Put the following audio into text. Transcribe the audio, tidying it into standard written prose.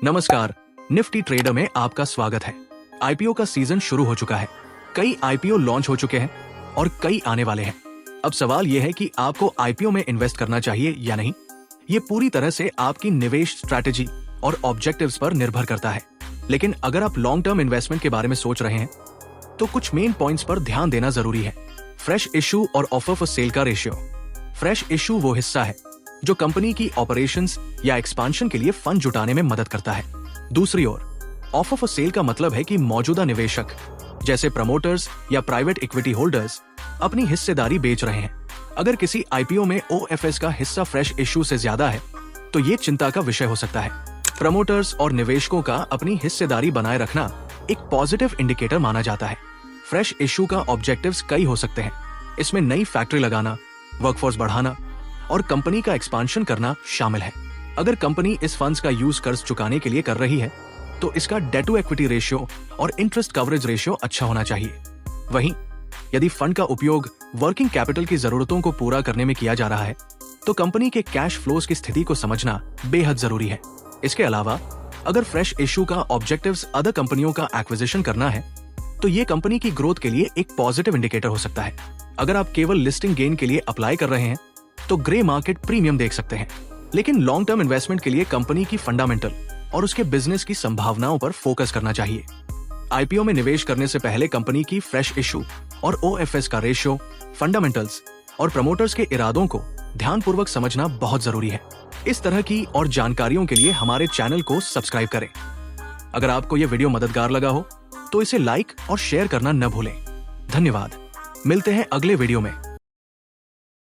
नमस्कार, Nifty trader में आपका स्वागत है। आईपीओ का सीजन शुरू हो चुका है। कई आईपीओ लॉन्च हो चुके हैं और कई आने वाले हैं। अब सवाल यह है कि आपको आईपीओ में इन्वेस्ट करना चाहिए या नहीं। ये पूरी तरह से आपकी निवेश स्ट्रैटेजी और ऑब्जेक्टिव्स पर निर्भर करता है। लेकिन अगर आप लॉन्ग टर्म इन्वेस्टमेंट के बारे में सोच रहे हैं तो कुछ मेन पॉइंट्स पर ध्यान देना जरूरी है। फ्रेश इशू और ऑफर फॉर सेल का रेशियो। फ्रेश इशू वो हिस्सा है जो कंपनी की ऑपरेशंस या एक्सपांशन के लिए फंड जुटाने में मदद करता है। दूसरी ओर ऑफर फॉर सेल का मतलब है कि मौजूदा निवेशक जैसे प्रमोटर्स या प्राइवेट इक्विटी होल्डर्स अपनी हिस्सेदारी बेच रहे हैं। अगर किसी आईपीओ में ओएफएस का हिस्सा फ्रेश इशू से ज्यादा है तो ये चिंता का विषय हो सकता है। प्रमोटर्स और निवेशकों का अपनी हिस्सेदारी बनाए रखना एक पॉजिटिव इंडिकेटर माना जाता है। फ्रेश इशू का ऑब्जेक्टिव्स कई हो सकते हैं। इसमें नई फैक्ट्री लगाना, वर्कफोर्स बढ़ाना और कंपनी का एक्सपांशन करना शामिल है। अगर कंपनी इस फंड्स का यूज कर्ज चुकाने के लिए कर रही है तो इसका डेट टू इक्विटी रेशियो और इंटरेस्ट कवरेज रेशियो अच्छा होना चाहिए। वहीं यदि फंड का उपयोग वर्किंग कैपिटल की जरूरतों को पूरा करने में किया जा रहा है तो कंपनी के कैश फ्लोज की स्थिति को समझना बेहद जरूरी है। इसके अलावा अगर फ्रेश इशू का ऑब्जेक्टिव्स अदर कंपनियों का एक्विजिशन करना है तो ये कंपनी की ग्रोथ के लिए एक पॉजिटिव इंडिकेटर हो सकता है। अगर आप केवल लिस्टिंग गेन के लिए अप्लाई कर रहे हैं तो ग्रे मार्केट प्रीमियम देख सकते हैं। लेकिन लॉन्ग टर्म इन्वेस्टमेंट के लिए कंपनी की फंडामेंटल और उसके बिजनेस की संभावनाओं पर फोकस करना चाहिए। आईपीओ में निवेश करने से पहले कंपनी की फ्रेश इशू और ओएफएस का रेशियो, फंडामेंटल्स और प्रमोटर्स के इरादों को ध्यानपूर्वक समझना बहुत जरूरी है। इस तरह की और जानकारियों के लिए हमारे चैनल को सब्सक्राइब करें। अगर आपको यह वीडियो मददगार लगा हो तो इसे लाइक और शेयर करना न भूलें। धन्यवाद। मिलते हैं अगले वीडियो में।